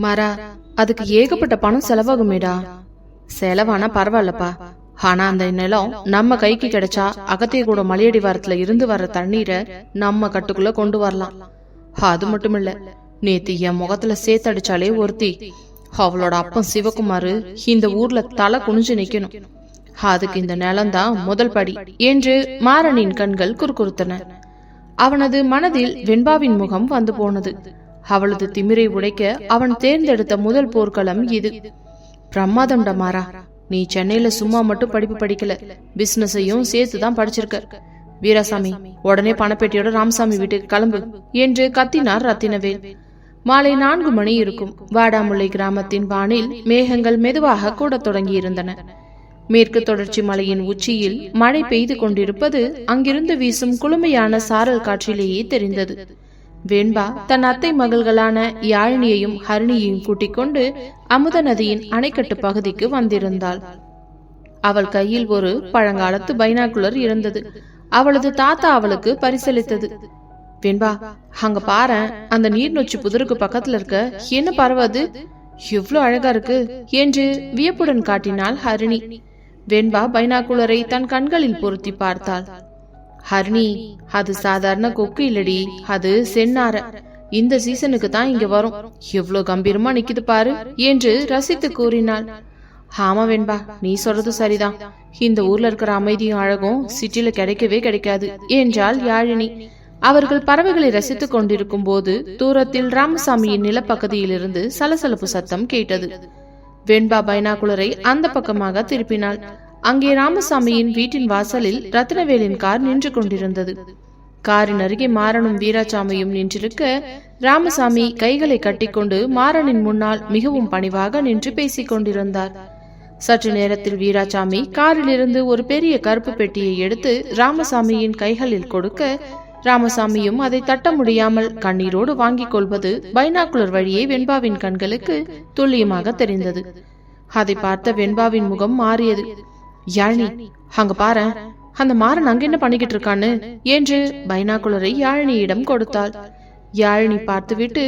மாறா, அதுக்கு ஏகப்பட்ட பணம் செலவாகுமேடா. செலவானா பரவாயில்லப்பா, ஆனா அந்த நிலம் நம்ம கைக்கு கிடைச்சா அகத்திய கூட மலையடி வாரத்துல இருந்து வர தண்ணீரை நம்ம கட்டுக்குள்ள கொண்டு வரலாம். அது மட்டும் இல்ல, நேத்து என் முகத்துல சேத்தடிச்சாலே ஒருத்தி, அவளோட அப்பன் சிவகுமாரு இந்த ஊர்ல தலை குனிஞ்சு நிக்கணும். அதுக்கு இந்த நிலம்தான் முதல் படி என்று மாறனின் கண்கள் குறுகுறுத்தன. அவனது மனதில் வெண்பாவின் முகம் வந்து போனது. அவளது திமிரை உடைக்க அவன் தேர்ந்தெடுத்த முதல் போர்க்களம் இது. பிரமாதம்டா மாறா, நீ சென்னையில சும்மா மட்டும் படிப்பு படிக்கல, பிசினஸையும் சேர்த்துதான் படிச்சிருக்க. வீராசாமி, உடனே பணப்பேட்டியோட ராமசாமி வீட்டுக்கு கிளம்பு என்று கத்தினார் ரத்தினவேல். மாலை 4 மணி இருக்கும். வாடாமுல்லை கிராமத்தின் வானில் மேகங்கள் மெதுவாக கூட தொடங்கி இருந்தன. மேற்கு தொடர்ச்சி மலையின் உச்சியில் மழை பெய்து கொண்டிருப்பது அங்கிருந்து வீசும் குளுமையான சாரல் காற்றிலேயே தெரிந்தது. வெண்பா தன் அத்தை மகள்களான யாழினியையும் ஹரிணியையும் கூட்டிக் கொண்டு அமுத நதியின் அணைக்கட்டு பகுதிக்கு வந்திருந்தாள். அவள் கையில் ஒரு பழங்காலத்து பைனாகுலர் இருந்தது. அவளது தாத்தா அவளுக்கு பரிசளித்தது. வெண்பா, அங்க பாரு, அந்த நீர்நொச்சி புதருக்கு பக்கத்துல இருக்க என்ன பரவாது, எவ்வளவு அழகா இருக்கு என்று வியப்புடன் காட்டினாள் ஹரிணி. வெண்பா பைனாகுலரை தன் கண்களில் பொருத்தி பார்த்தாள். ஹரிணி, அது சாதாரண கொக்கு இல்லடி, அது சென்னார. இந்த சீசனுக்கு தான் இங்க வரும். எவ்வளவு கம்பீரமா நிக்குது பாரு என்று ரசித்து கூறினாள். ஆமா வெண்பா, நீ சொல்றது சரிதான். இந்த ஊர்ல இருக்கிற அமைதியும் அழகும் சிட்டில கிடைக்கவே கிடைக்காது என்றாள் யாழினி. அவர்கள் பறவைகளை ரசித்துக் கொண்டிருக்கும் போது தூரத்தில் ராமசாமியின் நிலப்பகுதியிலிருந்து சலசலப்பு சத்தம் கேட்டது. வெண்பா பைனாகுலரை அந்த பக்கமாக திருப்பினாள். அங்கே ராமசாமியின் வீட்டின் வாசலில் ரத்தினவேலின் கார் நின்று கொண்டிருந்தது. காரின் அருகே மாறனும் வீராசாமியும் நின்றிருக்க, ராமசாமி கைகளை கட்டிக்கொண்டு மாறனின் முன்னால் மிகவும் பணிவாக நின்று பேசிக் கொண்டிருந்தார். சற்று நேரத்தில் வீராசாமி காரிலிருந்து ஒரு பெரிய கருப்பு பெட்டியை எடுத்து ராமசாமியின் கைகளில் கொடுக்க, ராமசாமியும் அதை தட்ட முடியாமல் கண்ணீரோடு வாங்கிக் கொள்வது பைனாகுலர் வழியே வெண்பாவின் கண்களுக்கு துல்லியமாக தெரிந்தது. அதை பார்த்த வெண்பாவின் முகம் மாறியது. யாழினி, அங்க பாரு, அந்த மாறன் அங்க என்ன பண்ணிக்கிட்டு இருக்கான்னு என்று பைனாகுலரை யாழினியிடம் கொடுத்தாள். யாழினி பார்த்துவிட்டு,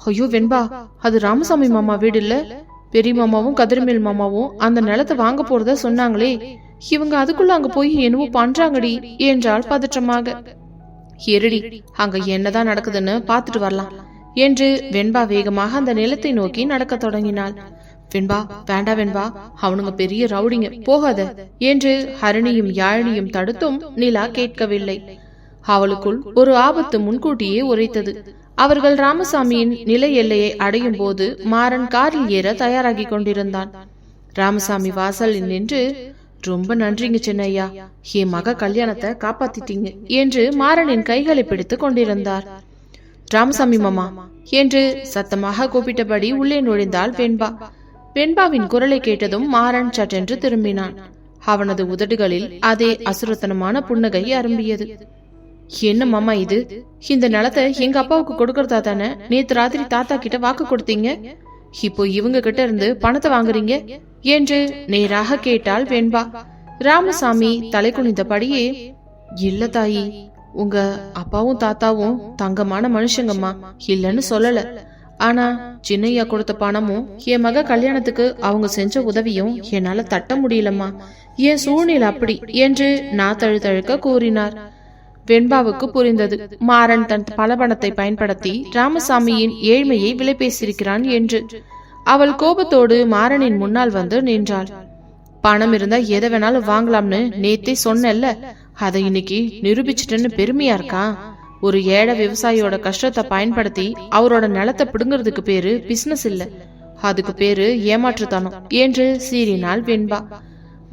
ஐயோ வெண்பா, அது ராமசாமி மாமா வீடு இல்ல, பெரிய மாமாவும் கதிர்மேல் மாமாவும் அந்த நிலத்தை வாங்க போறத சொன்னாங்களே, இவங்க அதுக்குள்ள அங்க போய் என்னவோ பண்றாங்கடி என்றாள் பதற்றமாக. எருடி, அங்க என்னதான் நடக்குதுன்னு பாத்துட்டு வரலாம் என்று வெண்பா வேகமாக அந்த நிலத்தை நோக்கி நடக்க தொடங்கினாள். வெண்பா, வேண்டா வெண்பா, அவனுங்க பெரிய ரவுடிங்க, போகாத என்று ஹரிணியும் யாழினியும் தடுத்தும் நிலா கேட்கவில்லை. அவளுக்குள் ஒரு ஆபத்து முன்கூட்டியே உரைத்தது. அவர்கள் ராமசாமியின் நில எல்லையை அடையும் போது மாறன் காரில் ஏற தயாராகி கொண்டிருந்தான். ராமசாமி வாசலில் நின்று, ரொம்ப நன்றிங்க சின்னையா, என் மக கல்யாணத்தை காப்பாத்திட்டீங்க என்று மாறனின் கைகளை பிடித்து கொண்டிருந்தார். ராமசாமி மாமா என்று சத்தமாக கூப்பிட்டபடி உள்ளே நுழைந்தாள் வெண்பா. வெண்பாவின் குரலை கேட்டதும் மாறன் சட்டென்று திரும்பினான். அவனது உதடுகளில் அதே அசுரத்தனமான புன்னகை அரும்பியது. என்ன மாமா இது, இந்த நிலத்தை எங்க அப்பாவுக்கு கொடுக்கறதா தானே நேத்து ராத்திரி தாத்தா கிட்ட வாக்கு கொடுத்தீங்க, இப்போ இவங்க கிட்ட இருந்து பணத்தை வாங்குறீங்க என்று நேராக கேட்டாள் வெண்பா. ராமசாமி தலை குனிந்தபடியே, இல்ல தாயி, உங்க அப்பாவும் தாத்தாவும் தங்கமான மனுஷங்கம்மா, இல்லன்னு சொல்லல. ஆனா சின்னையா கொடுத்த பணமும் என் மக கல்யாணத்துக்கு அவங்க செஞ்ச உதவியும் என்னால தட்ட முடியலம்மா, என் சூழ்நிலை அப்படி என்று நான் தழுதழுக்க கூறினார். வெண்பாவுக்கு புரிந்தது, மாறன் தன் பணத்தை பயன்படுத்தி ராமசாமியின் ஏழ்மையை விலை பேசியிருக்கிறான் என்று. அவள் கோபத்தோடு மாறனின் முன்னால் வந்து நின்றாள். பணம் இருந்தா எதை வேணாலும் வாங்கலாம்னு நேத்தே சொன்னேல்ல, அதை இன்னைக்கு நிரூபிச்சிட்டேன்னு பெருமையா இருக்கா? ஒரு ஏழை விவசாயியோட கஷ்டத்தை பயன்படுத்தி அவரோட நிலத்தை பிடுங்கிறதுக்கு பேரு பிசினஸ் இல்ல, அதுக்கு பேரு ஏமாற்றுத்தனம் என்று சீறினாள் வெண்பா.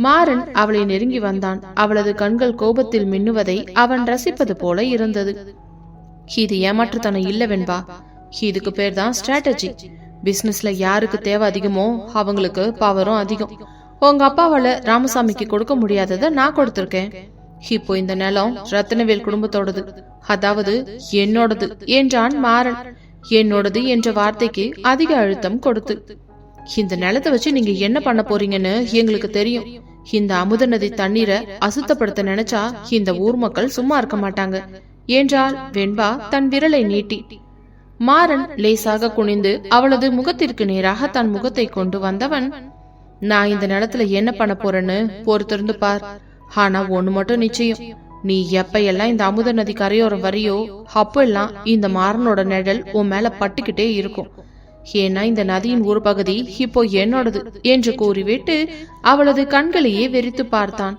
மாறன் அவளை நெருங்கி வந்தான். அவளது கண்கள் கோபத்தில் மின்னுவதை அவன் ரசிப்பது போல இருந்தது. இது ஏமாற்றுத்தனம் இல்ல வெண்பா, இதுக்கு பேர் தான் ஸ்ட்ராட்டஜி. பிசினஸ்ல யாருக்கு தேவை அதிகமோ அவங்களுக்கு பவரும் அதிகம். உங்க அப்பாவால ராமசாமிக்கு கொடுக்க முடியாததை நான் கொடுத்திருக்கேன். இப்போ இந்த நிலம் ரத்தினவேல் குடும்பத்தோடது, அதாவது என்னோடது என்றான் மாறன். என்னோடது என்ற வார்த்தைக்கு அதிக அழுத்தம் கொடுத்து, இந்த நிலத்தை வச்சு நீங்க என்ன பண்ண போறீங்கன்னு எங்களுக்கு தெரியும். இந்த அமுத நதி தண்ணீரை அசுத்தப்படுத்த நினைச்சா இந்த ஊர் மக்கள் சும்மா இருக்க மாட்டாங்க என்றாள் வெண்பா தன் விரலை நீட்டி. மாறன் லேசாக குனிந்து அவளது முகத்திற்கு நேராக தன் முகத்தை கொண்டு வந்தவன், நான் இந்த நிலத்துல என்ன பண்ண போறேன்னு பொறுத்திருந்து பார். ஆனா ஒண்ணு மட்டும் நிச்சயம், நீ எப்ப இந்த அமுத நதி கரையோரம் வரியோ அப்பெல்லாம் இந்த மாறனோட நிழல் உன் மேல பட்டுக்கிட்டே இருக்கும். ஏன்னா இந்த நதியின் ஒரு பகுதி இப்போ என்னோடது என்று கூறிவிட்டு அவளது கண்களையே வெறித்து பார்த்தான்.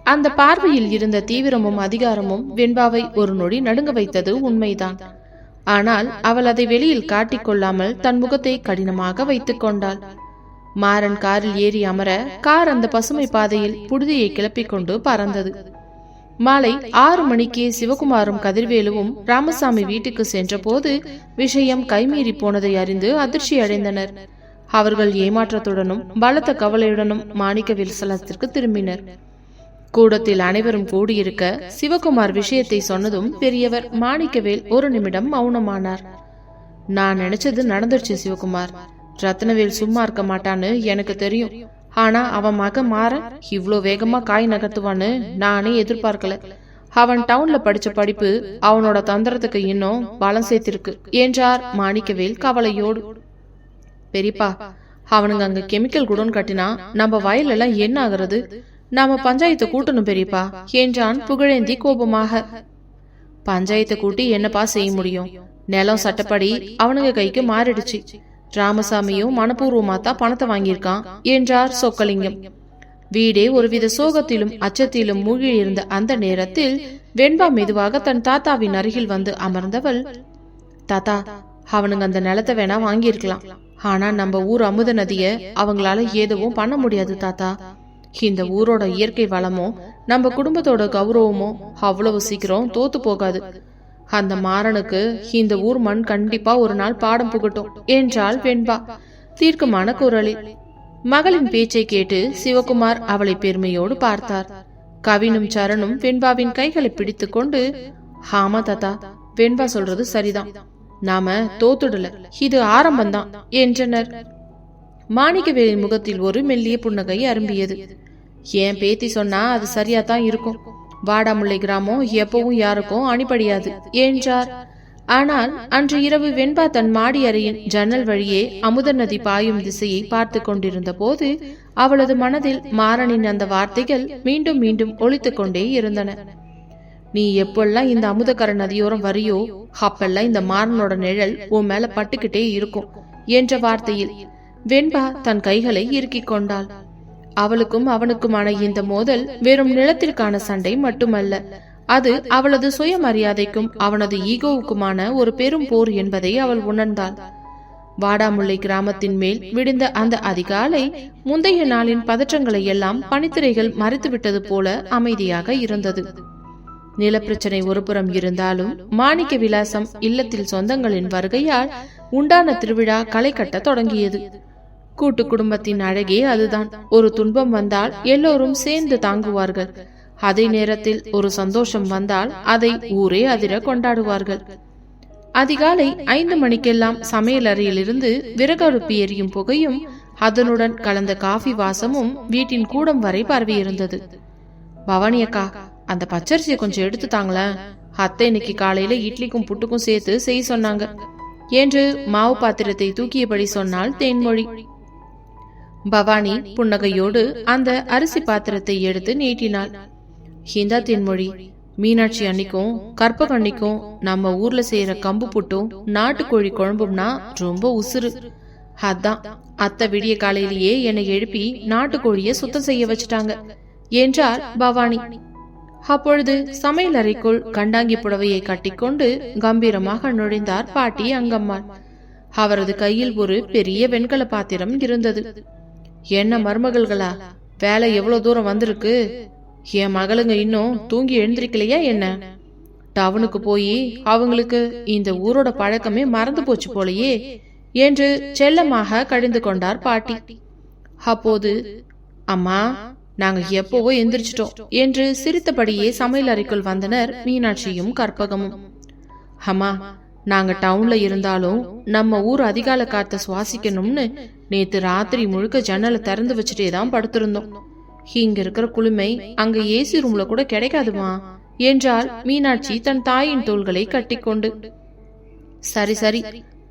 அந்த பார்வையில் இருந்த தீவிரமும் அதிகாரமும் வெண்பாவை ஒரு நொடி நடுங்க வைத்தது உண்மைதான். ஆனால் அவள் அதை வெளியில் காட்டிக்கொள்ளாமல் தன் முகத்தை கடினமாக வைத்துக் கொண்டாள். மாறன் காரில் ஏறி அமர கார் அந்த பசுமை பாதையில் புழுதியை கிளப்பிக் கொண்டு பறந்தது. மாலை 6 மணிக்கே சிவகுமாரும் கதிர்வேலுவும் ராமசாமி வீட்டுக்கு சென்ற போது விஷயம் கைமீறி போனதை அறிந்து அதிர்ச்சி அடைந்தனர். அவர்கள் ஏமாற்றத்துடனும் பலத்த கவலையுடனும் மாணிக்க வில்சலத்திற்கு திரும்பினர். கூடத்தில் அனைவரும் கூடியிருக்க சிவகுமார் விஷயத்தை சொன்னதும் பெரியவர் மாணிக்கவேல் ஒரு நிமிடம் மௌனமானார். நான் நினைச்சது நடந்துருச்சு சிவகுமார். ரத்னவேல் சும்மா இருக்க மாட்டான்னு எனக்கு தெரியும். ஆனா அவன் மக மாறன் இவ்ளோ வேகமா காய் நகர்த்துவான்னு நானே எதிர்பார்க்கல. அவன் டவுன்ல படிச்ச படிப்பு அவனோட தந்திரத்துக்கு இன்னும் பலம் சேர்த்திருக்கு என்றார் மாணிக்கவேல் கவலையோடு. பெரியப்பா, அவனுங்க அங்க கெமிக்கல் குடோன் கட்டினா நம்ம வயல் எல்லாம் என்ன ஆகுறது? நாம பஞ்சாயத்தை கூட்டணும் பெரியப்பா என்றான் புகழேந்தி கோபமாக. பஞ்சாயத்தை கூட்டி என்னப்பா செய்ய முடியும்? நிலம் சட்டப்படி அவனுங்க கைக்கு மாறிடுச்சு. ராமசாமியும் மனப்பூர்வமாத்தான் பணத்தை வாங்கியிருக்கான் என்றார் சொக்கலிங்கம். வீடே ஒருவித சோகத்திலும் அச்சத்திலும் மூழ்கி இருந்த அந்த நேரத்தில் வெண்பா மெதுவாக தன் தாத்தாவின் அருகில் வந்து அமர்ந்தவள், தாத்தா, அவனுங்க அந்த நிலத்தை வேணா வாங்கியிருக்கலாம். ஆனா நம்ம ஊர் அமுத நதிய அவங்களால ஏதவும் பண்ண முடியாது தாத்தா. இந்த ஊரோட இயற்கை வளமும் நம்ம குடும்பத்தோட கௌரவமும் அவ்வளவு சீக்கிரம் தோத்து போகாது. அந்த மாறனுக்கு இந்த ஊர் மண் கண்டிப்பா ஒரு நாள் பாடம் புகட்டும் என்றாள் வெண்பா தீர்க்கமான குரலில். மகளின் பேச்சை கேட்டு சிவகுமார் அவளை பெருமையோடு பார்த்தார். கவினும் சரணும் வெண்பாவின் கைகளை பிடித்து கொண்டு, ஆமா தாத்தா, வெண்பா சொல்றது சரிதான், நாம தோத்துடல, இது ஆரம்பம்தான் என்றனர். மாணிக்கவேலின் முகத்தில் ஒரு மெல்லிய புன்னகை அரும்பியது. என் பேத்தி சொன்னா அது சரியாதான் இருக்கும். வாடாமுல்லை கிராமம் எப்பவும் யாருக்கும் அணிபடியாது என்றார். ஆனால் அன்று இரவு வெண்பா தன் மாடி அறையின் ஜன்னல் வழியே அமுத நதி பாயும் திசையை பார்த்து கொண்டிருந்த போது அவளது மனதில் மாறனின் அந்த வார்த்தைகள் மீண்டும் மீண்டும் ஒலித்துக் கொண்டே இருந்தன. நீ எப்பெல்லாம் இந்த அமுதக்கர நதியோரம் வரியோ அப்பெல்லாம் இந்த மாறனோட நிழல் உன் மேல பட்டுக்கிட்டே இருக்கும் என்ற வார்த்தையில் வெண்பா தன் கைகளை இறுக்கிக் கொண்டாள். அவளுக்கும் அவனுக்குமான இந்த மோதல் வெறும் நிலத்திற்கான சண்டை மட்டுமல்ல, அது அவளது சுயமரியாதைக்கும் அவனது ஈகோவுக்குமான ஒரு பெரும் போர் என்பதை அவள் உணர்ந்தாள். வாடாமுல்லை கிராமத்தின் மேல் விழுந்த அந்த அதிகாலை முந்தைய நாளின் பதற்றங்களை எல்லாம் பனித்திரைகள் மறைத்துவிட்டது போல அமைதியாக இருந்தது. நிலப்பிரச்சனை ஒருபுறம் இருந்தாலும் மாணிக்க விலாசம் இல்லத்தில் சொந்தங்களின் வருகையால் உண்டான திருவிழா களை கட்ட தொடங்கியது. கூட்டு குடும்பத்தின் அழகே அதுதான். ஒரு துன்பம் வந்தால் எல்லோரும் சேர்ந்து தாங்குவார்கள். அதே நேரத்தில் ஒரு சந்தோஷம் வந்தால் அதை ஊரே அதிர கொண்டாடுவார்கள். அதிகாலை 5 மணிக்கெல்லாம் சமையல் அறையிலிருந்து விறகடுப்பு எரியும் புகையும் அதனுடன் கலந்த காஃபி வாசமும் வீட்டின் கூடம் வரை பரவியிருந்தது. பவானி அக்கா, அந்த பச்சரிசியை கொஞ்சம் எடுத்து தாங்களேன். அத்தை இன்னைக்கு காலையில இட்லிக்கும் புட்டுக்கும் சேர்த்து செய்ய சொன்னாங்க என்று மாவு பாத்திரத்தை தூக்கியபடி சொன்னாள் தேன்மொழி. பவானி புன்னகையோடு அந்த அரிசி பாத்திரத்தை எடுத்து நீட்டினாள். ஹிந்தா தேன்மொழி, மீனாட்சி அன்னிக்கும் கற்பகண்ணிக்கும் நம்ம ஊர்ல செய்யற கம்பு புட்டும் நாட்டுக்கோழி குழம்பும்னா ரொம்ப உசுறு. அதான் அத்தை விடிய காலையிலேயே என்னை எழுப்பி நாட்டுக்கோழிய சுத்தம் செய்ய வச்சுட்டாங்க என்றார் பவானி. அப்பொழுது சமையல் அறைக்குள் கண்டாங்கி புடவையை கட்டிக்கொண்டு கம்பீரமாக நுழைந்தார் பாட்டி அங்கம்மாள். அவரது கையில் ஒரு பெரிய வெண்கல பாத்திரம் இருந்தது. என்ன மருமகள்களா, வேலை எவ்வளவு தூரம் வந்திருக்கு? என் மகளுங்க இன்னும் தூங்கி எழுந்திருக்கலையா என்ன? டவுனுக்கு போய் அவங்களுக்கு இந்த ஊரோட பழக்கமே மறந்து போச்சு போலையே என்று செல்லமாக கடிந்து கொண்டார் பாட்டி. அப்போது, அம்மா, நாங்க எப்பவோ எந்திரிச்சிட்டோம் என்று சிரித்தபடியே சமையல் அறைக்குள் வந்தனர் மீனாட்சியும் கற்பகமும். அம்மா, நாங்க டவுன்ல இருந்தாலும் நம்ம ஊர் அதிகால காத்த சுவாசிக்கணும்னு நேத்து ராத்திரி முழுக்க ஜன்னலை திறந்து வச்சுட்டேதான் படுத்திருந்தோம். இங்க இருக்கிற குளுமை அங்க ஏசி ரூம்ல கூட கிடைக்காதுமா என்றால் மீனாட்சி தன் தாயின் தோள்களை கட்டிக்கொண்டு. சரி சரி,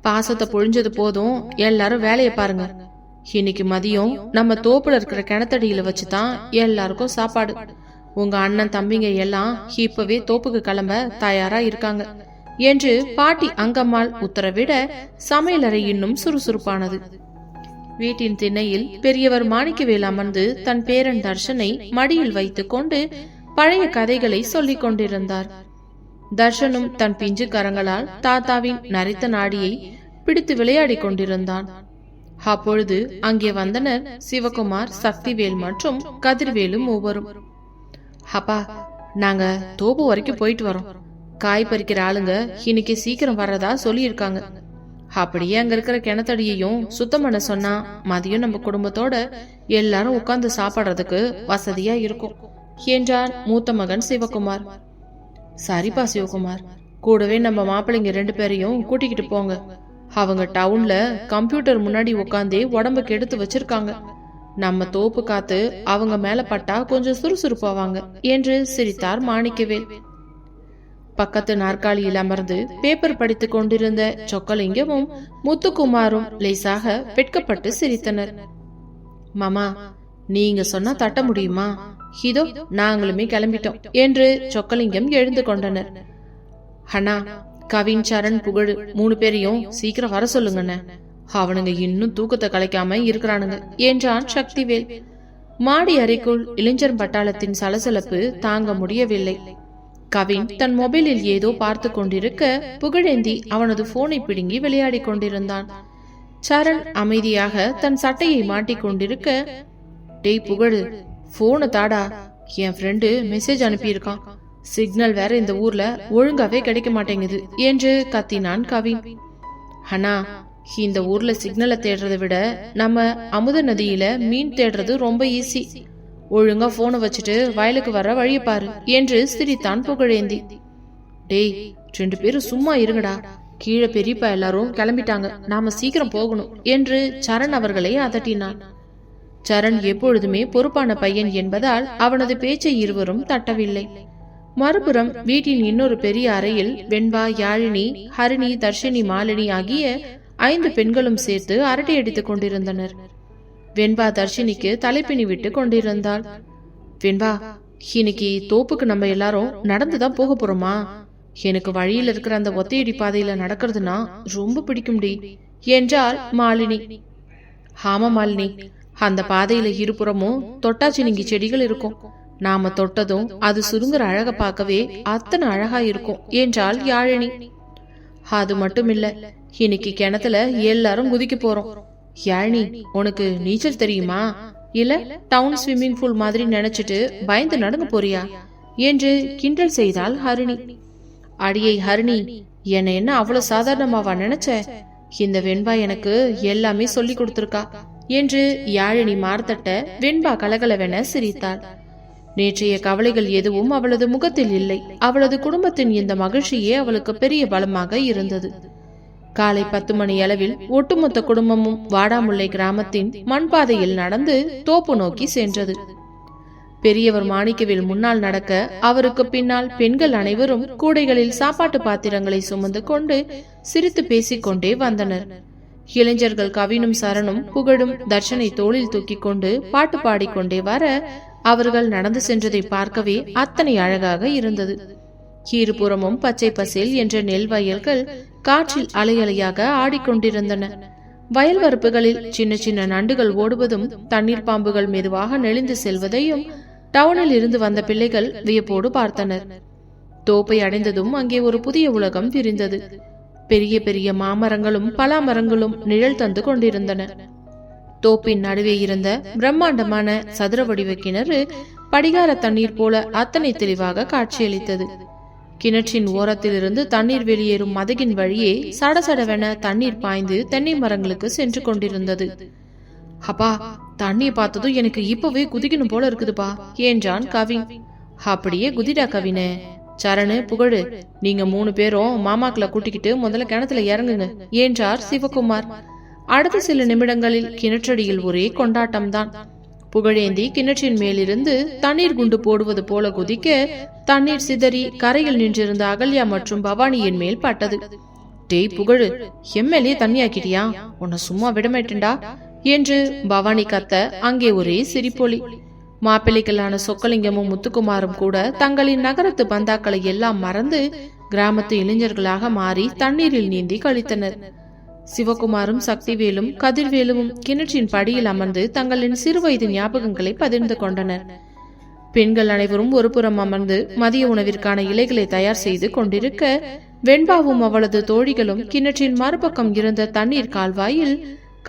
பாசத்தை பொழிஞ்சது போதும், எல்லாரும் வேலையை பாருங்க. இன்னைக்கு மதியம் நம்ம தோப்புல இருக்கிற கிணத்தடியில வச்சுதான் எல்லாருக்கும் சாப்பாடு. உங்க அண்ணன் தம்பிங்க எல்லாம் இப்பவே தோப்புக்கு கிளம்ப தயாரா இருக்காங்க என்று பாட்டி அங்கம்மாள் உத்தரவிட சமையலறை இன்னும் சுறுசுறுப்பானது. வீட்டின் திண்ணையில் பெரியவர் மாணிக்கவேல் அமர்ந்து தன் பேரன் தர்ஷனை மடியில் வைத்துக் கொண்டு பழைய கதைகளை சொல்லிக் கொண்டிருந்தார். தர்ஷனும் தன் பிஞ்சு கரங்களால் தாத்தாவின் நரைத்த நாடியை பிடித்து விளையாடி கொண்டிருந்தான். அப்பொழுது அங்கே வந்தனர் சிவகுமார், சக்திவேல் மற்றும் கதிர்வேலு மூவரும். அப்பா, நாங்க தோப்பு வரைக்கும் போயிட்டு வரோம். காய் பறிக்கிற ஆளுங்க இன்னைக்கு சீக்கிரம் வர்றதா சொல்லியிருக்காங்க. அப்படியே அங்க இருக்கிற கிணத்தடியையும் சுத்தம் பண்ண சொன்னா மதியம் நம்ம குடும்பத்தோட எல்லாரும் உட்கார்ந்து சாப்பிடுறதுக்கு வசதியா இருக்கும் என்றார் மூத்த மகன் சிவகுமார். சரிப்பா சிவகுமார், கூடவே நம்ம மாப்பிள்ளைங்க 2 பேரையும் கூட்டிக்கிட்டு போங்க. அவங்க டவுன்ல கம்ப்யூட்டர் முன்னாடி உட்காந்தே உடம்ப கெடுத்து வச்சிருக்காங்க. நம்ம தோப்பு காத்து அவங்க மேல பட்டா கொஞ்சம் சுறுசுறுப்பாவாங்க என்று சிரித்தார் மாணிக்கவேல். பக்கத்து நாற்காலியில் அமர்ந்து பேப்பர் படித்துக் கொண்டிருந்த சொக்கலிங்கமும் முத்துக்குமாரும் லேசாக வெட்கப்பட்டு சிரித்தனர். மாமா, நீங்க சொன்னா தட்ட முடியுமா? இதோ நாங்களுமே கிளம்பிட்டோம் என்று சொக்கலிங்கம் எழுந்து கொண்டனர். அண்ணா, கவின், சரண், புகழ் 3 பேரையும் சீக்கிரம் வர சொல்லுங்கண்ண. அவனுங்க இன்னும் தூக்கத்தை கலைக்காம இருக்கிறானுங்க என்றான் சக்திவேல். மாடி அறைக்குள் இளைஞர் பட்டாளத்தின் சலசலப்பு தாங்க முடியவில்லை. கவின் தன் மொபைலில் ஏதோ பார்த்து கொண்டிருக்க புகழேந்தி அவனது போனை பிடுங்கி விளையாடி கொண்டிருந்தான். சரண் அமைதியாக தன் சட்டையை மாட்டிக் கொண்டிருக்க, டேய் புகழ், போனை தாடா, என் ஃப்ரெண்டு மெசேஜ் அனுப்பியிருக்கான். சிக்னல் வேற இந்த ஊர்ல ஒழுங்காவே கிடைக்க மாட்டேங்குது என்று கத்தினான் கவின். அண்ணா, இந்த ஊர்ல சிக்னலை தேடுறதை விட நம்ம அமுத நதியில மீன் தேடுறது ரொம்ப ஈஸி. ஒழுங்கா போனை வச்சுட்டு வயலுக்கு வர வழிய பாரு என்று சிரித்தான் புகழேந்தி. டேய், 2 பேரும் சும்மா இருங்கடா. கீழே பெரியப்பா எல்லாரும் கிளம்பிட்டாங்க, நாம சீக்கிரம் போகணும் என்று சரண் அவர்களை அதட்டினான். சரண் எப்பொழுதுமே பொறுப்பான பையன் என்பதால் அவனது பேச்சை இருவரும் தட்டவில்லை. மறுபுறம் வீட்டின் இன்னொரு பெரிய அறையில் வெண்பா, யாழினி, ஹரிணி, தர்ஷினி, மாலினி ஆகிய 5 பெண்களும் சேர்த்து அரட்டை அடித்துக் கொண்டிருந்தனர். வெண்பா தர்ஷினிக்கு தலைப்பினி விட்டு கொண்டிருந்தாள். வெண்பா, இன்னைக்கு தோப்புக்கு நம்ம எல்லாரும் நடந்துதான் போக போறோமா? எனக்கு வழியில இருக்கிற அந்த ஒத்தையடி பாதையில நடக்கிறதுனா ரொம்ப பிடிக்கும்டி என்றாள் மாலினி. ஆமா மாலினி, அந்த பாதையில இருபுறமும் தொட்டாச்சினிங்கி செடிகள் இருக்கும். நாம தொட்டதும் அது சுருங்குற அழக பார்க்கவே அத்தனை அழகா இருக்கும் என்றாள் யாழினி. அது மட்டுமில்ல, இன்னைக்கு கிணத்துல எல்லாரும் குதிக்க போறோம். யாழினி, உனக்கு நீச்சல் தெரியுமா? இல்ல டவுன் ஸ்விம்மிங் பூல் மாதிரி நினைச்சிட்டு பயந்து நடந்து போறியா என்று கிண்டல் செய்தாள் ஹரிணி. அடியை ஹரிணி, என்ன என்ன அவ்வளவு சாதாரணமாவா நினைச்ச? இந்த வெண்பா எனக்கு எல்லாமே சொல்லி கொடுத்திருக்கா என்று யாழினி மார்த்தட்ட வெண்பா கலகலவென சிரித்தாள். நேற்றைய கவலைகள் எதுவும் அவளது முகத்தில் இல்லை. அவளது குடும்பத்தின் இந்த மகிழ்ச்சியே அவளுக்கு பெரிய பலமாக இருந்தது. காலை 10 மணி அளவில் ஒட்டுமொத்த குடும்பமும் வாடாமுல்லை கிராமத்தின் மண்பாதையில் நடந்து தோப்பு நோக்கி சென்றது. பெரியவர் மாணிக்கவேல் முன்னால் நடக்க, அவருக்கு பின்னால் பெண்கள் அனைவரும் கூடைகளில் சாப்பாட்டு பாத்திரங்களை சுமந்து கொண்டு சிரித்து பேசிக்கொண்டே வந்தனர். இளைஞர்கள் கவினும் சரணும் புகழும் தர்ஷனை தோளில் தூக்கி கொண்டு பாட்டு பாடிக்கொண்டே வர, அவர்கள் நடந்து சென்றதை பார்க்கவே அத்தனை அழகாக இருந்தது. இருபுறமும் பச்சை பசேல் என்ற நெல் வயல்கள் காற்றில் அலையலையாக ஆடிக்கொண்டிருந்தன. வயல் வரப்புகளில் சின்ன சின்ன நண்டுகள் ஓடுவதும் தண்ணீர் பாம்புகள் மெதுவாக நெளிந்து செல்வதையும் டவுனில் இருந்து வந்த பிள்ளைகள் வியப்போடு பார்த்தனர். தோப்பை அடைந்ததும் அங்கே ஒரு புதிய உலகம் விரிந்தது. பெரிய பெரிய மாமரங்களும் பலாமரங்களும் நிழல் தந்து கொண்டிருந்தன. தோப்பின் நடுவே இருந்த பிரம்மாண்டமான சதுர வடிவ கிணறு படிகார தண்ணீர் போல அத்தனை தெளிவாக காட்சியளித்தது. கிணற்றின் ஓரத்திலிருந்து தண்ணீர் வெளியேறும் மதகின் வழியே சடசடவென தண்ணீர் பாய்ந்து தென்னை மரங்களுக்கு சென்று கொண்டிருந்தது. அப்பா, தண்ணியை பார்த்ததும் எனக்கு இப்பவே குதிக்கணும் போல இருக்குதுப்பா என்றான் கவின். அப்படியே குதிடா கவினே. சரணு, புகழு, நீங்க 3 பேரும் மாமாக்களை கூட்டிக்கிட்டு முதல்ல கிணத்துல இறங்குங்க என்றார் சிவகுமார். அடுத்த சில நிமிடங்களில் கிணற்றடியில் ஒரே கொண்டாட்டம்தான். புகழேந்தி கிணற்றின் மேலிருந்து தண்ணீர் குண்டு போடுவது போல குதிக்க, தண்ணீர் சிதறி கரையில் நின்றிருந்த அகல்யா மற்றும் பவானியின் மேல் பட்டது. டேய் புகழு, எம்எல்ஏ தண்ணியாக்கிட்டியா? உன்னை சும்மா விடமாட்டேன்டா என்று பவானி கத்த அங்கே ஒரே சிரிப்பொலி. மாப்பிள்ளைகளான சொக்கலிங்கமும் முத்துக்குமாரும் கூட தங்களின் நகரத்து பந்தாக்களை எல்லாம் மறந்து கிராமத்து இளைஞர்களாக மாறி தண்ணீரில் நீந்தி கழித்தனர். சிவகுமாரும் சக்திவேலும் கதிர்வேலுவும் கிணற்றின் படியில் அமர்ந்து தங்களின் சிறுவயது ஞாபகங்களை பகிர்ந்து கொண்டனர். பெண்கள் அனைவரும் ஒரு புறம் அமர்ந்து மதிய உணவிற்கான இலைகளை தயார் செய்து கொண்டிருக்க, வெண்பாவும் அவளது தோழிகளும் கிணற்றின் மறுபக்கம் இருந்த தண்ணீர் கால்வாயில்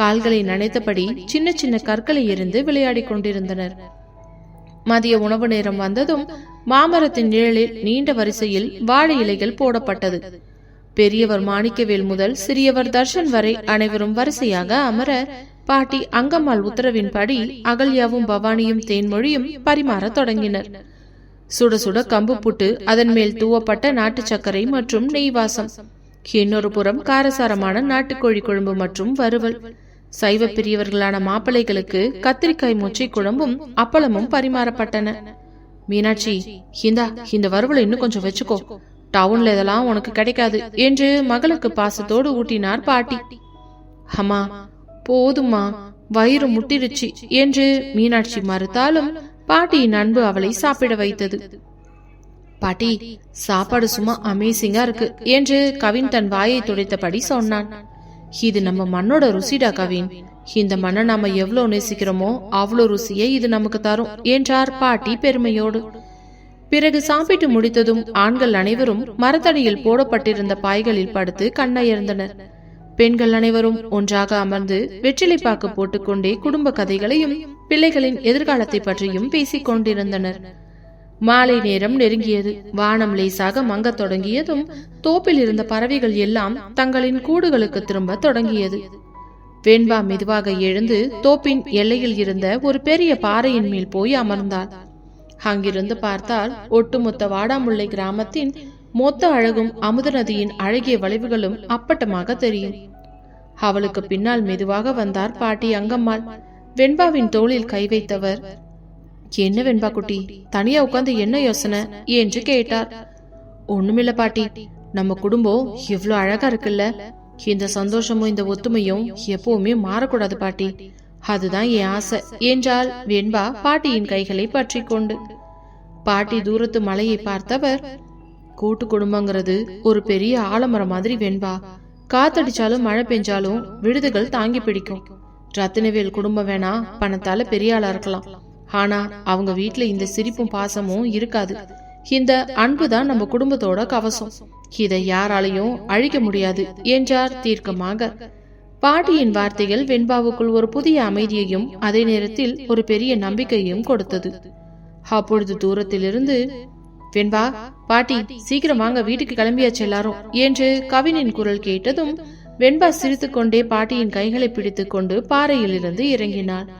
கால்களை நனைத்தபடி சின்ன சின்ன கற்களை எறிந்து விளையாடி கொண்டிருந்தனர். மதிய உணவு நேரம் வந்ததும் மாமரத்தின் நிழலில் நீண்ட வரிசையில் வாழை இலைகள் போடப்பட்டது. பெரியவர் மாணிக்கவேல் முதல் சிறியவர் தர்ஷன் வரை அனைவரும் வரிசையாக அமர, பாட்டி அங்கம்மாள் உத்தரவின்படி அகல்யாவும் பவானியும் தேன்மொழியும் பரிமாற தொடங்கினர். சுட சுட கம்பு புட்டு, அதன் மேல் தூவப்பட்ட நாட்டு சர்க்கரை மற்றும் நெய்வாசம். இன்னொரு புறம் காரசாரமான நாட்டுக்கோழி குழம்பு மற்றும் வறுவல். சைவ பிரியவர்களான மாப்பிள்ளைகளுக்கு கத்திரிக்காய் மொச்சை குழம்பும் அப்பளமும் பரிமாறப்பட்டன. மீனாட்சி, இந்த வறுவலை இன்னும் கொஞ்சம் வச்சுக்கோ, டவுன்ல இதெல்லாம் உனக்கு கிடைக்காது என்று மகளுக்கு பாசத்தோடு ஊட்டினார் பாட்டி. அம்மா போதுமா, வயிறு முட்டிருச்சு என்று மீனாட்சி மறுத்தாலும் பாட்டியின் அன்பு அவளை சாப்பிட வைத்தது. பாட்டி, சாப்பாடு சும்மா அமேசிங்கா இருக்கு என்று கவின் தன் வாயை துடைத்தபடி சொன்னான். இது நம்ம மண்ணோட ருசிடா கவின், இந்த மண்ணை நாம எவ்வளவு நேசிக்கிறோமோ அவ்வளவு ருசியை இது நமக்கு தரும் என்றார் பாட்டி பெருமையோடு. பிறகு சாப்பிட்டு முடித்ததும் ஆண்கள் அனைவரும் மரத்தடியில் போடப்பட்டிருந்த பாய்களில் படுத்து கண்ணயர்ந்தனர். பெண்கள் அனைவரும் ஒன்றாக அமர்ந்து வெற்றிலைப்பாக்கு போட்டுக்கொண்டே குடும்ப கதைகளையும் பிள்ளைகளின் எதிர்காலத்தை பற்றியும் பேசிக் கொண்டிருந்தனர். மாலை நேரம் நெருங்கியது. வானம் லேசாக மங்கத் தொடங்கியதும் தோப்பில் இருந்த பறவைகள் எல்லாம் தங்களின் கூடுகளுக்கு திரும்ப தொடங்கியது. வெண்பா மெதுவாக எழுந்து தோப்பின் எல்லையில் இருந்த ஒரு பெரிய பாறையின் மேல் போய் அமர்ந்தாள். அங்கிருந்து பார்த்தால் ஒட்டுமொத்த வாடாமுல்லை கிராமத்தின் மொத்த அழகும் அமுத நதியின் அழகிய வளைவுகளும் அப்பட்டமாக தெரியும். அவளுக்கு பின்னால் மெதுவாக வந்தார் பாட்டி அங்கம்மாள். வெண்பாவின் தோளில் கை வைத்தவர், என்ன வெண்பா குட்டி, தனியா உட்கார்ந்து என்ன யோசனை என்று கேட்டார். ஒண்ணுமில்ல பாட்டி, நம்ம குடும்பம் எவ்வளவு அழகா இருக்குல்ல, இந்த சந்தோஷமும் இந்த ஒத்துமையும் எப்பவுமே மாறக்கூடாது பாட்டி, அதுதான் என் ஆசை என்றாள் வெண்பா பாட்டியின் கைகளை பற்றி கொண்டு. பாட்டி தூரத்து மலையை பார்த்தவர், கூட்டு குடும்பங்கிறது ஒரு பெரிய ஆலமரம் மாதிரி வெண்பா, காத்தடிச்சாலும் மழை பெஞ்சாலும் விடுதுகள் தாங்கி பிடிக்கும். ரத்தினவேல் குடும்பம் வேணா பணத்தால பெரிய ஆளா இருக்கலாம், ஆனா அவங்க வீட்டுல இந்த சிரிப்பும் பாசமும் இருக்காது. இந்த அன்புதான் நம்ம குடும்பத்தோட கவசம், இதை யாராலையும் அழிக்க முடியாது என்றார் தீர்க்கமாக. பாட்டியின் வார்த்தைகள் வெண்பாவுக்குள் ஒரு புதிய அமைதியையும் அதே நேரத்தில் ஒரு பெரிய நம்பிக்கையும் கொடுத்தது. அப்பொழுது தூரத்திலிருந்து, வெண்பா பாட்டி சீக்கிரம் வாங்க, வீட்டுக்கு கிளம்பியாச்சு எல்லாரும் என்று கவினின் குரல் கேட்டதும் வெண்பா சிரித்துக்கொண்டே பாட்டியின் கைகளை பிடித்துக் கொண்டு பாறையில் இருந்து இறங்கினாள்.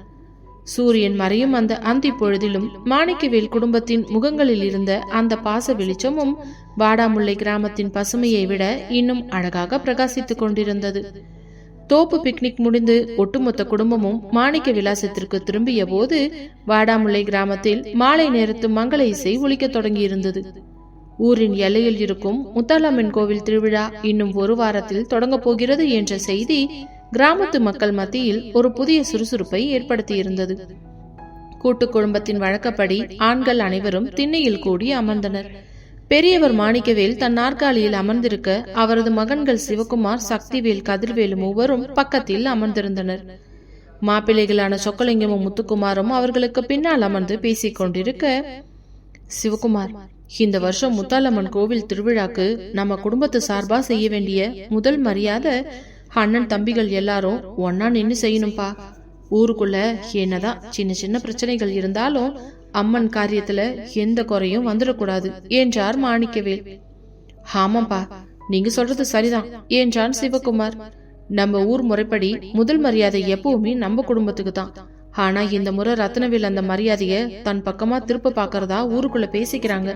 சூரியன் மறையும் அந்த அந்தி பொழுதிலும் மாணிக்கவேல் குடும்பத்தின் முகங்களில் இருந்த அந்த பாச வெளிச்சமும் வாடாமுல்லை கிராமத்தின் பசுமையை விட இன்னும் அழகாக பிரகாசித்துக் கொண்டிருந்தது. தோப்பு பிக்னிக் முடிந்து ஒட்டுமொத்த குடும்பமும் மாணிக்க விலாசத்திற்கு திரும்பிய போது வாடாமுல்லை கிராமத்தில் மாலை நேரத்து மங்கள இசை ஒலிக்க தொடங்கியிருந்தது. ஊரின் எல்லையில் இருக்கும் முத்தாலம்மன் கோவில் திருவிழா இன்னும் ஒரு வாரத்தில் தொடங்க போகிறது என்ற செய்தி கிராமத்து மக்கள் மத்தியில் ஒரு புதிய சுறுசுறுப்பை ஏற்படுத்தியிருந்தது. கூட்டு குடும்பத்தின் வழக்கப்படி ஆண்கள் அனைவரும் திண்ணையில் கூடி அமர்ந்தனர். பெரியவர் மாணிக்கவேல் தன் நாற்காலியில் அமர்ந்திருக்க, அவரது மகன்கள் சிவகுமார், சக்திவேல், கதிர்வேலு மூவரும் பக்கத்தில் அமர்ந்திருந்தனர். மாப்பிள்ளைகளான சொக்கலிங்கமும் முத்துக்குமாரும் அவர்களுக்கு பின்னால் அமர்ந்து பேசிக் கொண்டிருக்க, சிவகுமார், இந்த வருஷம் முத்தாலம்மன் கோவில் திருவிழாக்கு நம்ம குடும்பத்து சார்பா செய்ய வேண்டிய முதல் மரியாதை அண்ணன் தம்பிகள் எல்லாரும் ஒன்னா நின்னு செய்யணும்பா. ஊருக்குள்ள என்னதான் சின்ன சின்ன பிரச்சனைகள் இருந்தாலும் அம்மன் காரியத்துல எந்த குறையும் வந்துடக்கூடாது என்றார் மாணிக்கவேல். ஆமாப்பா, நீங்க சொல்றது சரிதான் என்றான் சிவகுமார். நம்ம ஊர் முறைப்படி முதல் மரியாதை எப்பவுமே நம்ம குடும்பத்துக்கு தான். ஆனா இந்த முறை ரத்னவேல் அந்த மரியாதைய தன் பக்கமா திருப்ப பாக்குறதா ஊருக்குள்ள பேசிக்கிறாங்க.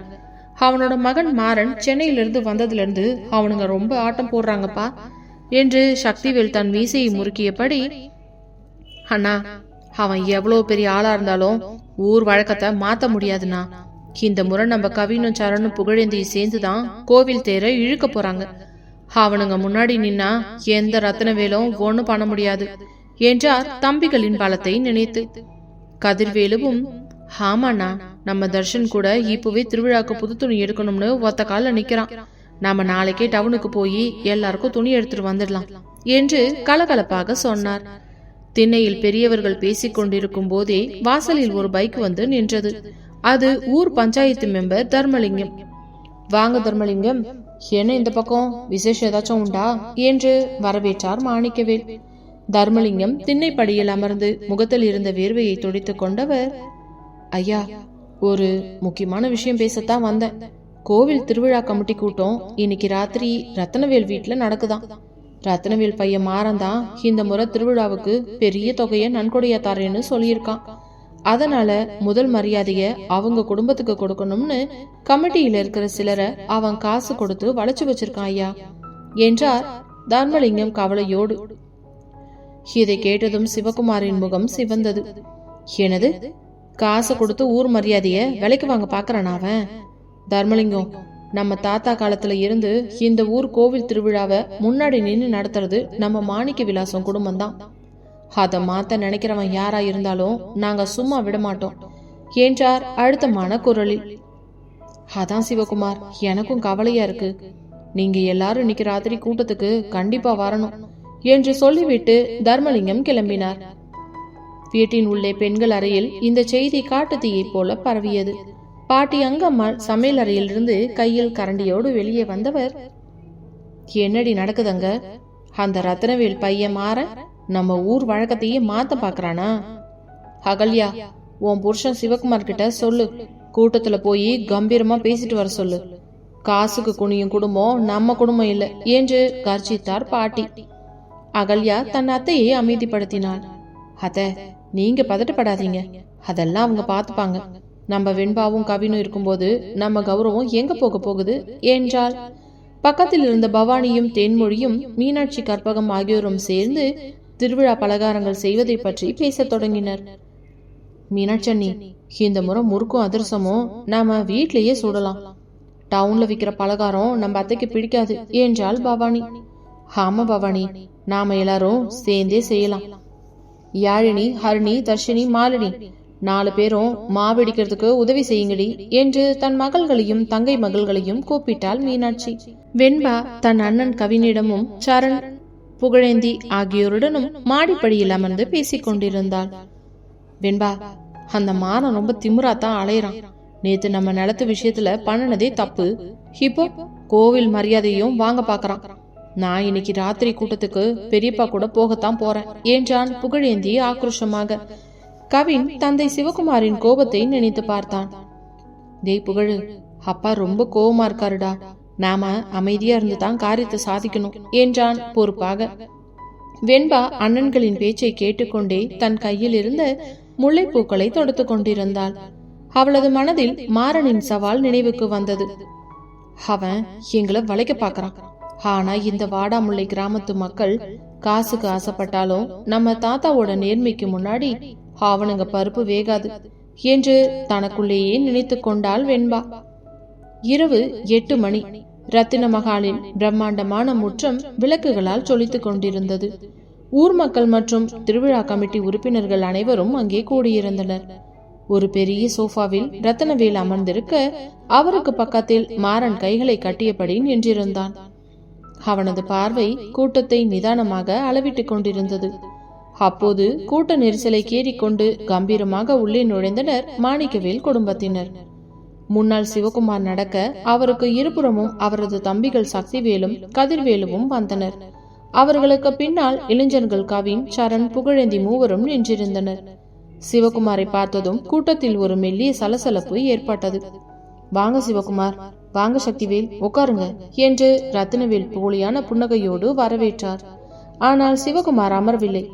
அவனோட மகன் மாறன் சென்னையிலிருந்து வந்ததுல இருந்து அவனுங்க ரொம்ப ஆட்டம் போடுறாங்கப்பா என்று சக்திவேல் தன் மீசையை முறுக்கியபடி, அண்ணா அவன் எவ்வளவு பெரிய ஆளா இருந்தாலும் ஊர் வழக்கத்தை மாத்த முடியாதுண்ணா. இந்த முறை நம்ம கவினும் சரணும் புகழேந்தியும் சேர்ந்துதான் கோவில் தேரை இழுக்க போறாங்க. அவனுங்க முன்னாடி நின்னா எந்த ரத்னவேலும் ஒண்ணும் பண்ண முடியாது என்றார் தம்பிகளின் பலத்தை நினைத்து. கதிர்வேலுவும், ஆமாண்ணா, நம்ம தர்ஷன் கூட இப்பவே திருவிழாக்கு புது துணி எடுக்கணும்னு ஒத்த கால நிக்கிறான். நாம நாளைக்கே டவுனுக்கு போய் எல்லாருக்கும் துணி எடுத்துட்டு வந்துடலாம் என்று கலகலப்பாக சொன்னார். திண்ணையில் பெரியவர்கள் பேசிக் கொண்டிருக்கும் போதே வாசலில் ஒரு பைக் வந்து நின்றது. அது ஊர் பஞ்சாயத்து மெம்பர் தர்மலிங்கம். வாங்க தர்மலிங்கம், என்ன இந்த பக்கம், விசேஷம் ஏதாச்சும் உண்டா என்று வரவேற்றார் மாணிக்கவேல். தர்மலிங்கம் திண்ணைப்படியில் அமர்ந்து முகத்தில் இருந்த வேர்வையை துடைத்துக் கொண்டவர், ஐயா, ஒரு முக்கியமான விஷயம் பேசத்தான் வந்தேன். கோவில் திருவிழா கமிட்டி கூட்டம் இன்னைக்கு ராத்திரி ரத்னவேல் வீட்டுல நடக்குதான். ரத்னவேல் பையன் மாறந்தான் இந்த முறை திருவிழாவுக்கு பெரிய தொகையை நன்கொடையா தரேன்னு சொல்லியிருக்கான். அதனால முதல் மரியாதைய அவங்க குடும்பத்துக்கு கொடுக்கணும்னு கமிட்டியில இருக்கிற சிலரை அவன் காசு கொடுத்து வளைச்சு வச்சிருக்கான் ஐயா என்றார் தர்மலிங்கம் கவலையோடு. இதை கேட்டதும் சிவகுமாரின் முகம் சிவந்தது. எனது, காசு கொடுத்து ஊர் மரியாதைய விலைக்கு வாங்க பாக்குறான் அவன்? தர்மலிங்கம், நம்ம தாத்தா காலத்துல இருந்து இந்த ஊர் கோவில் திருவிழாவை முன்னாடி நின்று நடத்துறது நம்ம மாணிக்க விலாசம் குடும்பம் தான். அதை மாத்த நினைக்கிறவன் யாரா இருந்தாலும் நாங்க சும்மா விட மாட்டோம் என்றார் அழுத்தமான குரலில். அதான் சிவகுமார், எனக்கும் கவலையா இருக்கு. நீங்க எல்லாரும் இன்னைக்கு ராத்திரி கூட்டத்துக்கு கண்டிப்பா வரணும் என்று சொல்லிவிட்டு தர்மலிங்கம் கிளம்பினார். வீட்டின் உள்ளே பெண்கள் அறையில் இந்த செய்தி காட்டுத்தீயை போல பரவியது. பாட்டி அங்கம்மாள் சமையல் அறையில் இருந்து கையில் கரண்டியோடு வெளியே வந்தவர், என்னடி நடக்குதுங்க? அந்த ரத்னவேல் பையன் மாற நம்ம ஊர் வழக்கத்தையே மாத்த பாக்குறானா? அகல்யா, உன் புருஷன் சிவகுமார் கிட்ட சொல்லு, கூட்டத்துல போய் கம்பீரமா பேசிட்டு வர சொல்லு. காசுக்கு குனியும் குடும்பம் நம்ம குடும்பம் இல்லை என்று கர்ஜித்தார் பாட்டி. அகல்யா தன் அத்தையை அமைதிப்படுத்தினாள். அத்தை, நீங்க பதட்டப்படாதீங்க, அதெல்லாம் அவங்க பாத்துப்பாங்க. நம்ம வெண்பாவும் கவினும் இருக்கும்போது நம்ம கௌரவம் எங்க போக போகுது என்றாள். பக்கத்தில் இருந்த பவானியும் தேன்மொழியும் மீனாட்சி கற்பகம் ஆகியோரும் சேர்ந்து திருவிழா பலகாரங்கள் செய்வதை பற்றி பேசத் தொடங்கினர். மீனாட்சி, இந்த முறை முறுக்கும் அதிரசமும் நாம வீட்லயே சுடலாம். டவுன்ல விற்கிற பலகாரம் நம்ம அத்தைக்கு பிடிக்காது என்றாள் பவானி. ஆமா பவானி, நாம எல்லாரும் சேர்ந்தே செய்யலாம். யாழினி, ஹரிணி, தர்ஷினி, மாலினி 4 பேரும் மாவெடிக்கிறதுக்கு உதவி செய்யுங்கடி என்று தன் மகள்களையும் தங்கை மகள்களையும் கூப்பிட்டாள் மீனாட்சி. வெண்பா தன் அண்ணன் கவினிடமும் சரண், புகழேந்தி ஆகியோருடனும் மாடிப்படியில் அமர்ந்து பேசிக் கொண்டிருந்தாள். வெண்பா, அந்த மானம் ரொம்ப திமுறாத்தான் அலையறான். நேத்து நம்ம நிலத்து விஷயத்துல பண்ணினதே தப்பு. இப்போ கோவில் மரியாதையும் வாங்க பாக்குறான். நான் இன்னைக்கு ராத்திரி கூட்டத்துக்கு பெரியப்பா கூட போகத்தான் போறேன் என்றான் புகழேந்தி ஆக்ரோஷமாக. கவின் தந்தை சிவகுமாரின் கோபத்தை நினைத்து பார்த்தான். டேய் புகழு, அப்பா ரொம்ப கோபமா இருக்காருடா. நாம அமைதியா இருந்து தான் காரியத்தை சாதிக்கணும் என்றான் பொறுப்பாக. வெண்பா அண்ணன்களின் பேச்சை கேட்டுக்கொண்டே தன் கையில் இருந்த முல்லைப்பூக்களை தொடுத்து கொண்டிருந்தாள். அவளது மனதில் மாறனின் சவால் நினைவுக்கு வந்தது. அவன் எங்களை வளைக்க பாக்குறான். ஆனா இந்த வாடாமுல்லை கிராமத்து மக்கள் காசுக்கு ஆசைப்பட்டாலும் நம்ம தாத்தாவோட நேர்மைக்கு முன்னாடி அவனுங்க பருப்பு வேகாது என்று தனக்குள்ளேயே நினைத்து கொண்டாள் வெண்பா. இரவு 8 மணி. ரத்தின மகாலின் பிரம்மாண்டமான முற்றம் விளக்குகளால் சொலித்துக் கொண்டிருந்தது. ஊர் மக்கள் மற்றும் திருவிழா கமிட்டி உறுப்பினர்கள் அனைவரும் அங்கே கூடியிருந்தனர். ஒரு பெரிய சோஃபாவில் ரத்தனவேல் அமர்ந்திருக்க அவருக்கு பக்கத்தில் மாறன் கைகளை கட்டியபடி நின்றிருந்தான். அவனது பார்வை கூட்டத்தை நிதானமாக அளவிட்டுக் கொண்டிருந்தது. அப்போது கூட்ட நெரிசலை கேறிக்கொண்டு கம்பீரமாக உள்ளே நுழைந்தனர் மாணிக்கவேல் குடும்பத்தினர். முன்னாள் சிவகுமார் நடக்க அவருக்கு இருபுறமும் அவரது தம்பிகள் சக்திவேலும் கதிர்வேலுவும் வந்தனர். அவர்களுக்கு பின்னால் இளைஞர்கள் கவின், சரண், புகழேந்தி மூவரும் நின்றிருந்தனர். சிவகுமாரை பார்த்ததும் கூட்டத்தில் ஒரு மெல்லிய சலசலப்பு ஏற்பட்டது. வாங்க சிவகுமார், வாங்க சக்திவேல், உட்காருங்க என்று ரத்தினவேல் போலியான புன்னகையோடு வரவேற்றார். ஆனால் சிவகுமார் அமர்வில்லை.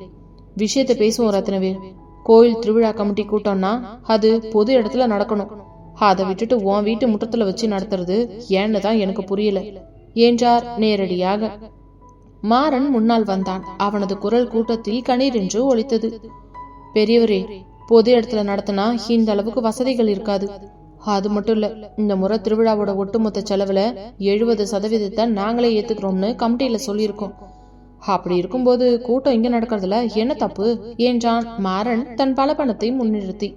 விஷயத்தை பேசுவோம் ரத்தினவேல். கோயில் திருவிழா கமிட்டி கூட்டம்னா அது பொது இடத்துல நடக்கணும். அதை விட்டுட்டு உன் வீட்டு முற்றத்துல வச்சு நடத்துறது ஏன்னு தான் எனக்கு புரியல என்றார் நேரடியாக. மாறன் முன்னால் வந்தான். அவனது குரல் கூட்டத்தில் கணீர் என்று ஒலித்தது. பெரியவரே, பொது இடத்துல நடத்தினா இந்த அளவுக்கு வசதிகள் இருக்காது. அது மட்டும் இல்ல, இந்த முறை திருவிழாவோட ஒட்டுமொத்த செலவுல 70% நாங்களே ஏத்துக்கிறோம்னு கமிட்டியில சொல்லியிருக்கோம். அப்படி இருக்கும்போது கூட்டம் இங்க நடக்கிறதுல என்ன தப்பு என்றான் மாறன் தன் பல பணத்தை முன்னிறுத்தி.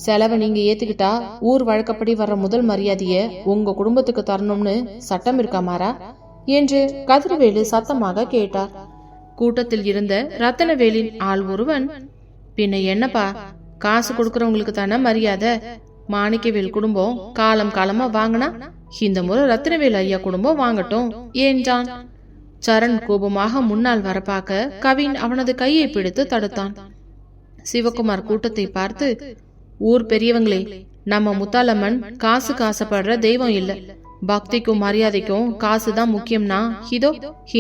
செலவை நீங்க ஏத்துக்கிட்டா ஊர் வழக்கப்படி வர்ற முதல் மரியாதைய உங்க குடும்பத்துக்கு தரணும்னு சட்டம் இருக்கா மாறா என்று கதிரவேலு சத்தமாக கேட்டார். கூட்டத்தில் இருந்த ரத்தனவேலின் ஆள் ஒருவன், பின்ன என்னப்பா, காசு கொடுக்கறவங்களுக்கு தானே மரியாதை. மாணிக்கவேல் குடும்பம் காலம் காலமா வாங்கினா இந்த முறை ரத்தினவேல் ஐயா குடும்பம் வாங்கட்டும் என்றான். சரண் கோபமாக முன்னால் வர பார்க்க கவின் அவனது கையை பிடித்து தடுத்தான். சிவகுமார் கூட்டத்தை பார்த்து, ஊர் பெரியவங்களே, நம்ம முத்தாலம்மன் காசு காசப்படுற தெய்வம் இல்ல. பக்திக்கும் மரியாதைக்கும் காசுதான் முக்கியம்னா இதோ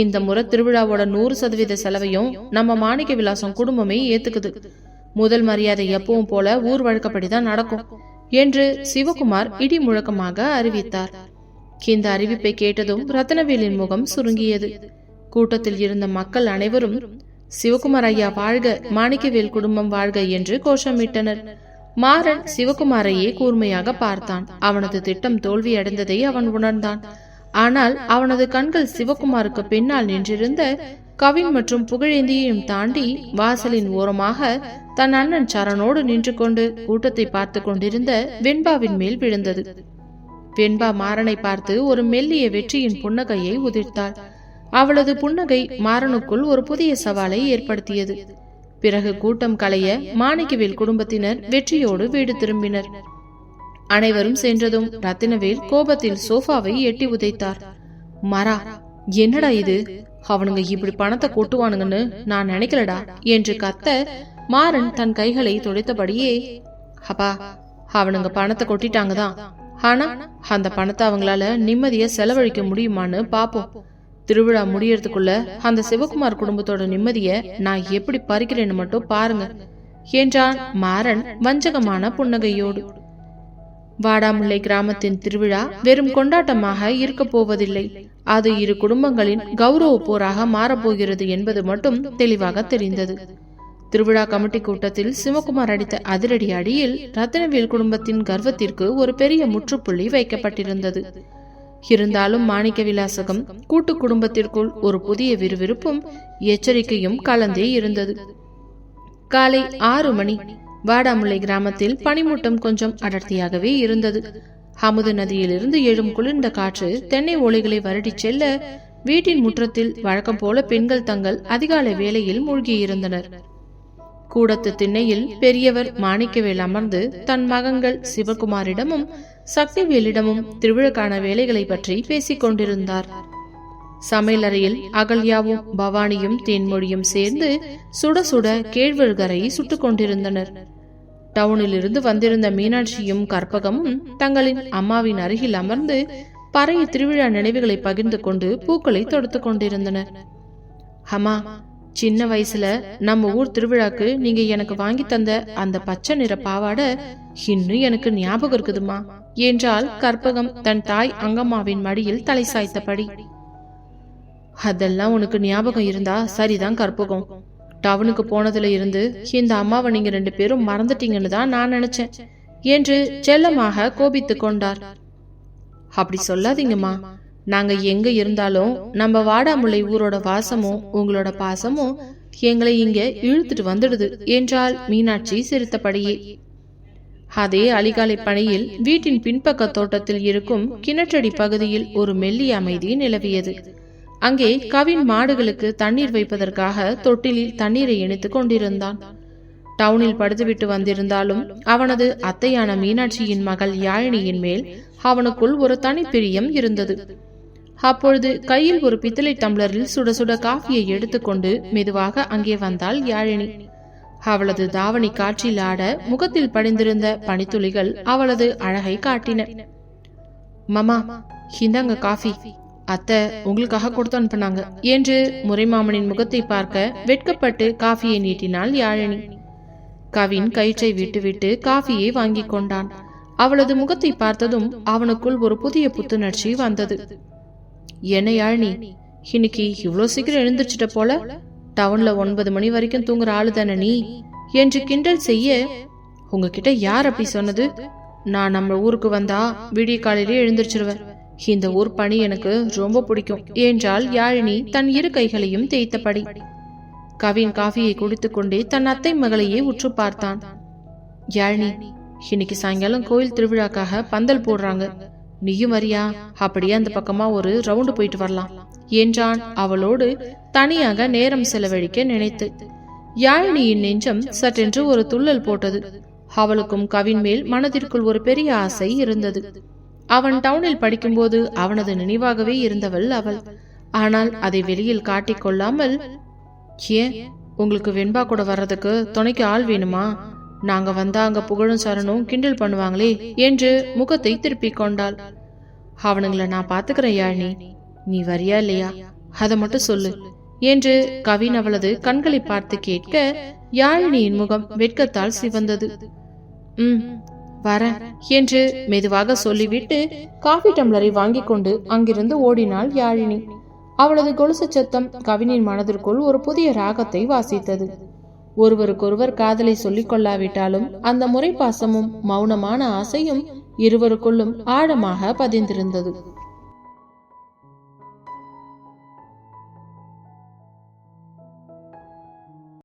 இந்த முறை திருவிழாவோட 100% செலவையும் நம்ம மாணிக்க விலாசம் குடும்பமே ஏத்துக்குது. முதல் மரியாதை எப்பவும் போல ஊர் வழக்கப்படிதான் நடக்கும் என்று சிவகுமார் இடி முழக்கமாக அறிவித்தார். இந்த அறிவிப்பை கேட்டதும் ரத்னவேலின் முகம் சுருங்கியது. கூட்டத்தில் இருந்த மக்கள் அனைவரும் சிவகுமார் ஐயா வாழ்க, மாணிக்கவேல் குடும்பம் வாழ்க என்று கோஷமிட்டனர். மாறன் சிவகுமாரையே கூர்மையாக பார்த்தான். அவனது திட்டம் தோல்வியடைந்ததை அவன் உணர்ந்தான். ஆனால் அவனது கண்கள் சிவகுமாருக்கு பின்னால் நின்றிருந்த கவின் மற்றும் புகழேந்தியையும் தாண்டி வாசலின் ஓரமாக தன் அண்ணன் சரணோடு நின்று கொண்டு கூட்டத்தை பார்த்து கொண்டிருந்த வெண்பாவின் மேல் விழுந்தது. வெண்பா மாறனை பார்த்து ஒரு மெல்லிய வெற்றியின் புன்னகையை உதிர்த்தாள். அவளது புன்னகை மாறனுக்குள் ஒரு புதிய சவாலை ஏற்படுத்தியது. பிறகு கூட்டம் கலைய மாணிக்கவேல் குடும்பத்தினர் வெற்றியோடு வீடு திரும்பினர். அனைவரும் சென்றதும் ரத்தினவேல் கோபத்தில் சோஃபாவை எட்டி உதைத்தார். மரா, என்னடா இது, அவனுங்க இப்படி பணத்தை கொட்டுவானுங்கன்னு நான் நினைக்கலடா என்று கத்த மாறன் தன் கைகளை துடைத்தபடியே, அப்பா, அவனுங்க பணத்தை கொட்டிட்டாங்கதான். ஆனா அந்த பணத்தை அவங்களால நிம்மதியா செலவழிக்க முடியுமான்னு பாப்போம். திருவிழா முடியறதுக்குள்ள அந்த சிவகுமார் குடும்பத்தோட நிம்மதிய நான் எப்படி பறிக்கிறேன்னு மட்டும் பாருங்க என்றான் மாறன் வஞ்சகமான புன்னகையோடு. வாடாமுல்லை கிராமத்தின் திருவிழா வெறும் கொண்டாட்டமாக இருக்க போவதில்லை. அது இரு குடும்பங்களின் கௌரவ போராக மாறப்போகிறது என்பது மட்டும் தெளிவாக தெரிந்தது. திருவிழா கமிட்டி கூட்டத்தில் சிவகுமார் அடித்த அதிரடி அடியில் ரத்தினவேல் குடும்பத்தின் கர்வத்திற்கு ஒரு பெரிய முற்றுப்புள்ளி வைக்கப்பட்டிருந்தது. இருந்தாலும் மாணிக்க விலாசகம் கூட்டு குடும்பத்திற்குள் ஒரு புதிய விறுவிறுப்பும் எச்சரிக்கையும் கலந்தே இருந்தது. காலை 6 மணி. வாடாமுல்லை கிராமத்தில் பனிமூட்டம் கொஞ்சம் அடர்த்தியாகவே இருந்தது. அமுது நதியிலிருந்து எழும் குளிர்ந்த காற்று தென்னை ஓலைகளை வருடி செல்ல வீட்டின் முற்றத்தில் வழக்கம் போல பெண்கள் தங்கள் அதிகாலை வேளையில் மூழ்கியிருந்தனர். கூடத்து திண்ணையில் பெரியவர் மாணிக்கவேல் அமர்ந்து தன் மகன்கள் சிவகுமாரிடமும் சக்திவேலிடமும் திருவிழாக்கான வேலைகளை பற்றி பேசிக் கொண்டிருந்தார். சமையலறையில் அகல்யாவும் பவானியும் தேன்மொழியும் சேர்ந்து சுட சுட கேழ்வழ்கரை சுட்டுக் கொண்டிருந்தனர். டவுனில் இருந்து வந்திருந்த மீனாட்சியும் கற்பகமும் தங்களின் அம்மாவின் அருகில் அமர்ந்து பழைய திருவிழா நினைவுகளை பகிர்ந்து கொண்டு பூக்களை தொடுத்து கொண்டிருந்தனர். அம்மா, சின்ன வயசுல நம்ம ஊர் திருவிழாக்கு நீங்க எனக்கு வாங்கி தந்த அந்த பச்சை நிற பாவாடை இன்னும் எனக்கு ஞாபகம் இருக்குதுமா என்றால் கற்பகம் தன் தாய் அங்கம்மாவின் மடியில் தலை சாய்த்தபடி. அதெல்லாம் உனக்கு ஞாபகம் இருந்தா சரிதான் கற்பகம். டவுனுக்கு போனதுல இருந்து இந்த அம்மாவை நீங்க 2 பேரும் மறந்துட்டீங்கன்னு தான் நான் நினைச்சேன் என்று செல்லமாக கோபித்து கொண்டார். அப்படி சொல்லாதீங்கம்மா, நாங்க எங்க இருந்தாலும் நம்ம வாடாமுல்லை ஊரோட வாசமும் உங்களோட பாசமும் எங்களை இங்க இழுத்துட்டு வந்துடுது என்றால் மீனாட்சி சிரித்தபடியே. அதே அதிகாலை பணியில் வீட்டின் பின்பக்க தோட்டத்தில் இருக்கும் கிணற்றடி பகுதியில் ஒரு மெல்லிய அமைதி நிலவியது. அங்கே கவின் மாடுகளுக்கு தண்ணீர் வைப்பதற்காக தொட்டிலில் தண்ணீரை இணைத்துக் கொண்டிருந்தான். டவுனில் படுத்துவிட்டு வந்திருந்தாலும் அவனது அத்தையான மீனாட்சியின் மகள் யாழினியின் மேல் அவனுக்குள் ஒரு தனிப்பிரியம் இருந்தது. அப்பொழுது கையில் ஒரு பித்தளை டம்ளரில் சுட சுட காஃபியை எடுத்துக்கொண்டு மெதுவாக அங்கே வந்தாள் யாழினி. அவளது தாவணி காற்றில் ஆட முகத்தில் படிந்திருந்த பனித்துளிகள் அவளது அழகை காட்டின. மாமா, இந்தாங்க காஃபி, அத்தை உங்களுக்காக கொடுத்து அனுப்பினாங்க என்று முறைமாமனின் முகத்தை பார்க்க வெட்கப்பட்டு காஃபியை நீட்டினாள் யாழினி. கவின் கயிற்றை விட்டுவிட்டு காஃபியை வாங்கி கொண்டான். அவளது முகத்தை பார்த்ததும் அவனுக்குள் ஒரு புதிய புத்துணர்ச்சி வந்தது. என்ன யாழினி, இன்னைக்கு இவ்வளோ சீக்கிரம் எழுந்திரிச்சிட்ட போல? டவுன்ல 9 மணி வரைக்கும் தூங்குற ஆளு தானே நீ என்று கிண்டல் செய்ய, உங்ககிட்ட யார் அப்படி சொன்னது? நான் நம்ம ஊருக்கு வந்தா விடிய காலையிலே எழுந்திருச்சிருவேன். இந்த ஊர் பணி எனக்கு ரொம்ப பிடிக்கும் என்றாள் யாழினி தன் இரு கைகளையும் தேய்த்தபடி. கவின் காஃபியை குடித்துக் கொண்டே தன் அத்தை மகளையே உற்று பார்த்தான். யாழினி, இன்னைக்கு சாயங்காலம் கோயில் திருவிழாக்காக பந்தல் போடுறாங்க, நீயும் வரியா? அப்படியே அந்த பக்கமா ஒரு ரவுண்டு போயிட்டு வரலாம் என்றான் அவளோடு தனியாக நேரம் செலவழிக்க நினைத்து. யாழினியின் நெஞ்சம் சற்றென்று ஒரு துள்ளல் போட்டது. அவளுக்கும் கவின் மேல் மனதிற்குள் ஒரு பெரிய ஆசை இருந்தது. அவன் டவுனில் படிக்கும்போது அவனது நினைவாகவே இருந்தவள் அவள். ஆனால் அதை வெளியில் காட்டிக்கொள்ளாமல், ஏன் உங்களுக்கு வெண்பா கூட வர்றதுக்கு துணைக்கு ஆள் வேணுமா? நாங்க வந்தா அங்க புகழும் சரணும் கிண்டல் பண்ணுவாங்களே என்று முகத்தை திருப்பிக் கொண்டாள். அவனுங்களை நான் பாத்துக்கிறேன் யாழினி, நீ வரியா இல்லையா அதை மட்டும் சொல்லு என்று கவின் அவளது கண்களை பார்த்து கேட்க யாழினியின் முகம் வெட்கத்தால் சிவந்தது. வர என்று மெதுவாக சொல்லிவிட்டு காஃபி டம்ளரை வாங்கி கொண்டு அங்கிருந்து ஓடினாள் யாழினி. அவளது கொலுசு சத்தம் கவினின் மனதிற்குள் ஒரு புதிய ராகத்தை வாசித்தது. ஒருவருக்கொருவர் காதலை சொல்லிக் கொள்ளாவிட்டாலும் அந்த முறை பாசமும் மௌனமான ஆசையும் இருவருக்குள்ளும் ஆழமாக பதிந்திருந்தது.